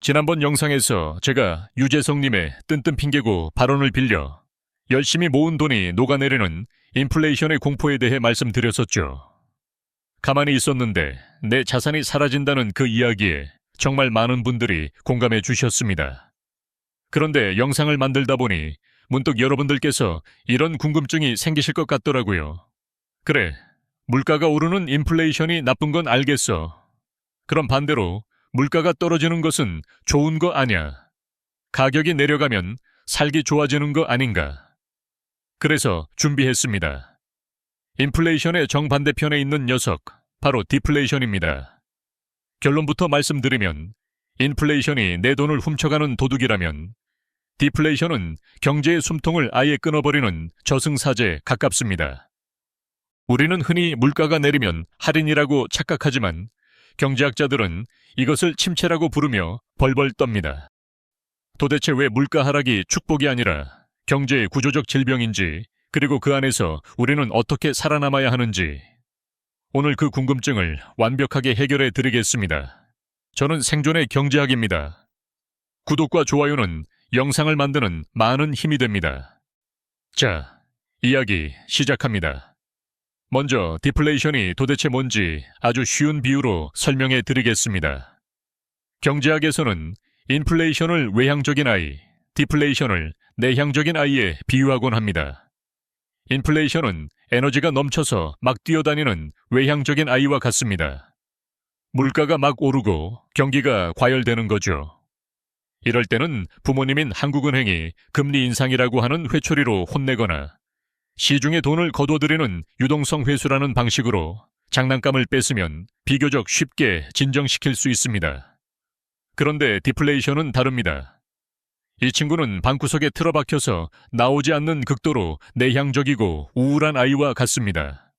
지난번 영상에서 제가 유재석님의 뜬뜬 핑계고 발언을 빌려 열심히 모은 돈이 녹아내리는 인플레이션의 공포에 대해 말씀드렸었죠. 가만히 있었는데 내 자산이 사라진다는 그 이야기에 정말 많은 분들이 공감해 주셨습니다. 그런데 영상을 만들다 보니 문득 여러분들께서 이런 궁금증이 생기실 것 같더라고요. 그래, 물가가 오르는 인플레이션이 나쁜 건 알겠어. 그럼 반대로 물가가 떨어지는 것은 좋은 거 아냐? 가격이 내려가면 살기 좋아지는 거 아닌가? 그래서 준비했습니다. 인플레이션의 정반대편에 있는 녀석, 바로 디플레이션입니다. 결론부터 말씀드리면 인플레이션이 내 돈을 훔쳐가는 도둑이라면 디플레이션은 경제의 숨통을 아예 끊어버리는 저승사자에 가깝습니다. 우리는 흔히 물가가 내리면 할인이라고 착각하지만 경제학자들은 이것을 침체라고 부르며 벌벌 떱니다. 도대체 왜 물가 하락이 축복이 아니라 경제의 구조적 질병인지, 그리고 그 안에서 우리는 어떻게 살아남아야 하는지, 오늘 그 궁금증을 완벽하게 해결해 드리겠습니다. 저는 생존의 경제학입니다. 구독과 좋아요는 영상을 만드는 많은 힘이 됩니다. 자, 이야기 시작합니다. 먼저 디플레이션이 도대체 뭔지 아주 쉬운 비유로 설명해 드리겠습니다. 경제학에서는 인플레이션을 외향적인 아이, 디플레이션을 내향적인 아이에 비유하곤 합니다. 인플레이션은 에너지가 넘쳐서 막 뛰어다니는 외향적인 아이와 같습니다. 물가가 막 오르고 경기가 과열되는 거죠. 이럴 때는 부모님인 한국은행이 금리 인상이라고 하는 회초리로 혼내거나 시중에 돈을 거둬들이는 유동성 회수라는 방식으로 장난감을 뺐으면 비교적 쉽게 진정시킬 수 있습니다. 그런데 디플레이션은 다릅니다. 이 친구는 방구석에 틀어박혀서 나오지 않는 극도로 내향적이고 우울한 아이와 같습니다.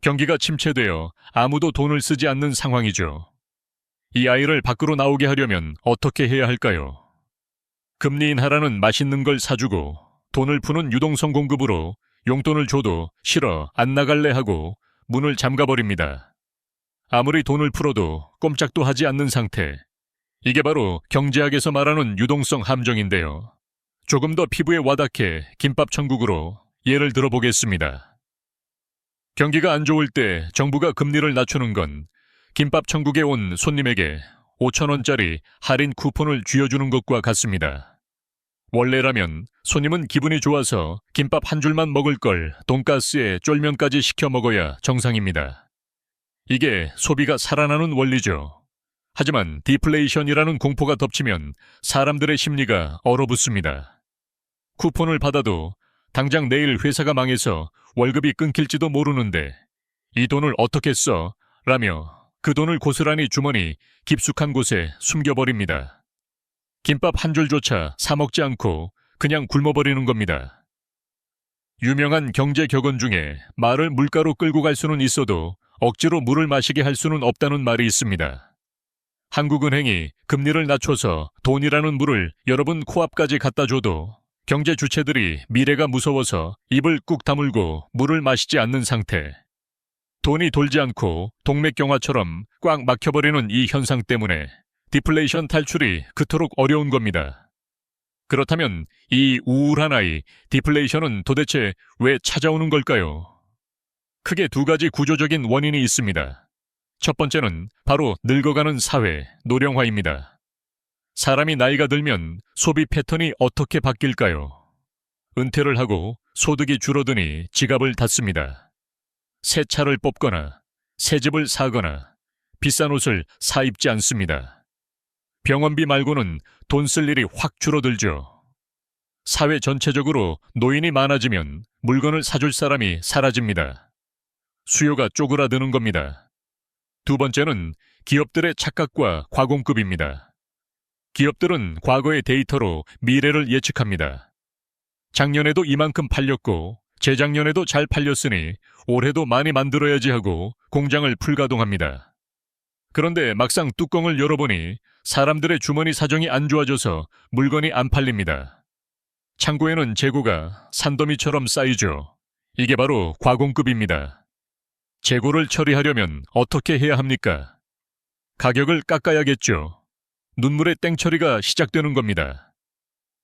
경기가 침체되어 아무도 돈을 쓰지 않는 상황이죠. 이 아이를 밖으로 나오게 하려면 어떻게 해야 할까요? 금리 인하라는 맛있는 걸 사주고 돈을 푸는 유동성 공급으로 용돈을 줘도 싫어 안 나갈래 하고 문을 잠가버립니다. 아무리 돈을 풀어도 꼼짝도 하지 않는 상태. 이게 바로 경제학에서 말하는 유동성 함정인데요. 조금 더 피부에 와닿게 김밥 천국으로 예를 들어보겠습니다. 경기가 안 좋을 때 정부가 금리를 낮추는 건 김밥 천국에 온 손님에게 5,000원짜리 할인 쿠폰을 쥐어주는 것과 같습니다. 원래라면 손님은 기분이 좋아서 김밥 한 줄만 먹을 걸 돈가스에 쫄면까지 시켜 먹어야 정상입니다. 이게 소비가 살아나는 원리죠. 하지만 디플레이션이라는 공포가 덮치면 사람들의 심리가 얼어붙습니다. 쿠폰을 받아도 당장 내일 회사가 망해서 월급이 끊길지도 모르는데 이 돈을 어떻게 써? 라며 그 돈을 고스란히 주머니 깊숙한 곳에 숨겨버립니다. 김밥 한 줄조차 사 먹지 않고 그냥 굶어버리는 겁니다. 유명한 경제 격언 중에 말을 물가로 끌고 갈 수는 있어도 억지로 물을 마시게 할 수는 없다는 말이 있습니다. 한국은행이 금리를 낮춰서 돈이라는 물을 여러분 코앞까지 갖다 줘도 경제 주체들이 미래가 무서워서 입을 꾹 다물고 물을 마시지 않는 상태. 돈이 돌지 않고 동맥경화처럼 꽉 막혀버리는 이 현상 때문에 디플레이션 탈출이 그토록 어려운 겁니다. 그렇다면 이 우울한 아이, 디플레이션은 도대체 왜 찾아오는 걸까요? 크게 두 가지 구조적인 원인이 있습니다. 첫 번째는 바로 늙어가는 사회, 노령화입니다. 사람이 나이가 들면 소비 패턴이 어떻게 바뀔까요? 은퇴를 하고 소득이 줄어드니 지갑을 닫습니다. 새 차를 뽑거나 새 집을 사거나 비싼 옷을 사 입지 않습니다. 병원비 말고는 돈 쓸 일이 확 줄어들죠. 사회 전체적으로 노인이 많아지면 물건을 사줄 사람이 사라집니다. 수요가 쪼그라드는 겁니다. 두 번째는 기업들의 착각과 과공급입니다. 기업들은 과거의 데이터로 미래를 예측합니다. 작년에도 이만큼 팔렸고 재작년에도 잘 팔렸으니 올해도 많이 만들어야지 하고 공장을 풀가동합니다. 그런데 막상 뚜껑을 열어보니 사람들의 주머니 사정이 안 좋아져서 물건이 안 팔립니다. 창고에는 재고가 산더미처럼 쌓이죠. 이게 바로 과공급입니다. 재고를 처리하려면 어떻게 해야 합니까? 가격을 깎아야겠죠. 눈물의 땡처리가 시작되는 겁니다.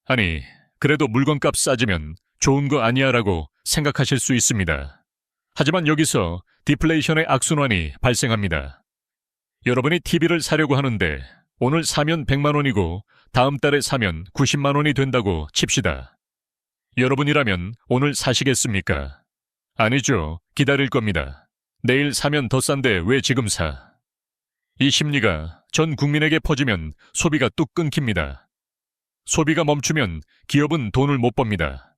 아니, 그래도 물건값 싸지면 좋은 거 아니야 라고 생각하실 수 있습니다. 하지만 여기서 디플레이션의 악순환이 발생합니다. 여러분이 TV를 사려고 하는데 오늘 사면 100만 원이고 다음 달에 사면 90만 원이 된다고 칩시다. 여러분이라면 오늘 사시겠습니까? 아니죠. 기다릴 겁니다. 내일 사면 더 싼데 왜 지금 사? 이 심리가 전 국민에게 퍼지면 소비가 뚝 끊깁니다. 소비가 멈추면 기업은 돈을 못 법니다.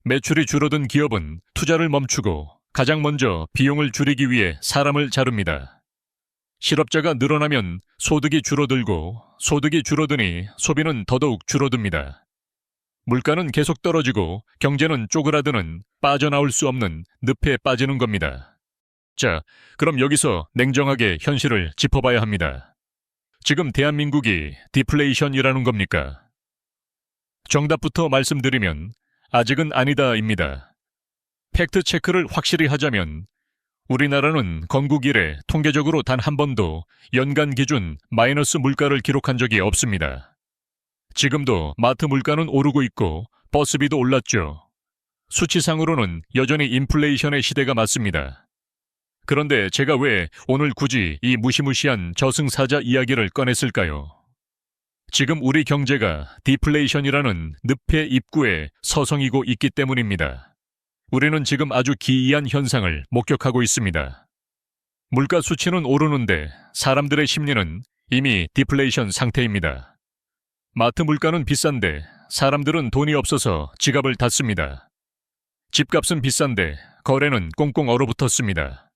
매출이 줄어든 기업은 투자를 멈추고 가장 먼저 비용을 줄이기 위해 사람을 자릅니다. 실업자가 늘어나면 소득이 줄어들고 소득이 줄어드니 소비는 더더욱 줄어듭니다. 물가는 계속 떨어지고 경제는 쪼그라드는 빠져나올 수 없는 늪에 빠지는 겁니다. 자, 그럼 여기서 냉정하게 현실을 짚어봐야 합니다. 지금 대한민국이 디플레이션이라는 겁니까? 정답부터 말씀드리면 아직은 아니다입니다. 팩트 체크를 확실히 하자면 우리나라는 건국 이래 통계적으로 단 한 번도 연간 기준 마이너스 물가를 기록한 적이 없습니다. 지금도 마트 물가는 오르고 있고 버스비도 올랐죠. 수치상으로는 여전히 인플레이션의 시대가 맞습니다. 그런데 제가 왜 오늘 굳이 이 무시무시한 저승사자 이야기를 꺼냈을까요? 지금 우리 경제가 디플레이션이라는 늪의 입구에 서성이고 있기 때문입니다. 우리는 지금 아주 기이한 현상을 목격하고 있습니다. 물가 수치는 오르는데 사람들의 심리는 이미 디플레이션 상태입니다. 마트 물가는 비싼데 사람들은 돈이 없어서 지갑을 닫습니다. 집값은 비싼데 거래는 꽁꽁 얼어붙었습니다.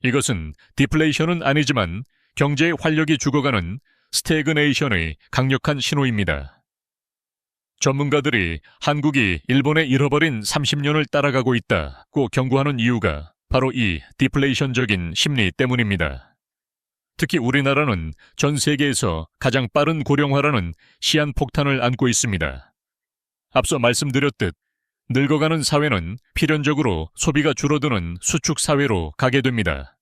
이것은 디플레이션은 아니지만 경제의 활력이 죽어가는 스태그네이션의 강력한 신호입니다. 전문가들이 한국이 일본에 잃어버린 30년을 따라가고 있다고 경고하는 이유가 바로 이 디플레이션적인 심리 때문입니다. 특히 우리나라는 전 세계에서 가장 빠른 고령화라는 시한폭탄을 안고 있습니다. 앞서 말씀드렸듯 늙어가는 사회는 필연적으로 소비가 줄어드는 수축 사회로 가게 됩니다.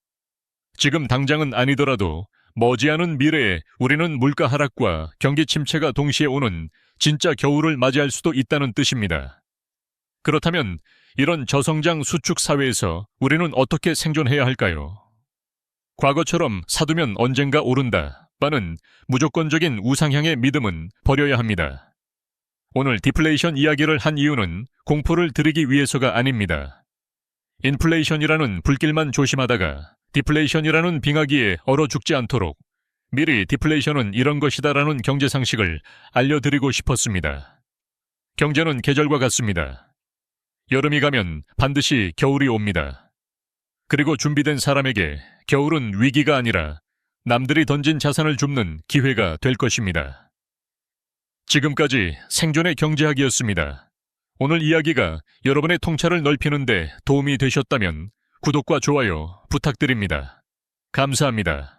지금 당장은 아니더라도 머지않은 미래에 우리는 물가 하락과 경기 침체가 동시에 오는 진짜 겨울을 맞이할 수도 있다는 뜻입니다. 그렇다면 이런 저성장 수축 사회에서 우리는 어떻게 생존해야 할까요? 과거처럼 사두면 언젠가 오른다라는 무조건적인 우상향의 믿음은 버려야 합니다. 오늘 디플레이션 이야기를 한 이유는 공포를 드리기 위해서가 아닙니다. 인플레이션이라는 불길만 조심하다가 디플레이션이라는 빙하기에 얼어 죽지 않도록 미리 디플레이션은 이런 것이다라는 경제상식을 알려드리고 싶었습니다. 경제는 계절과 같습니다. 여름이 가면 반드시 겨울이 옵니다. 그리고 준비된 사람에게 겨울은 위기가 아니라 남들이 던진 자산을 줍는 기회가 될 것입니다. 지금까지 생존의 경제학이었습니다. 오늘 이야기가 여러분의 통찰을 넓히는 데 도움이 되셨다면 구독과 좋아요 부탁드립니다. 감사합니다.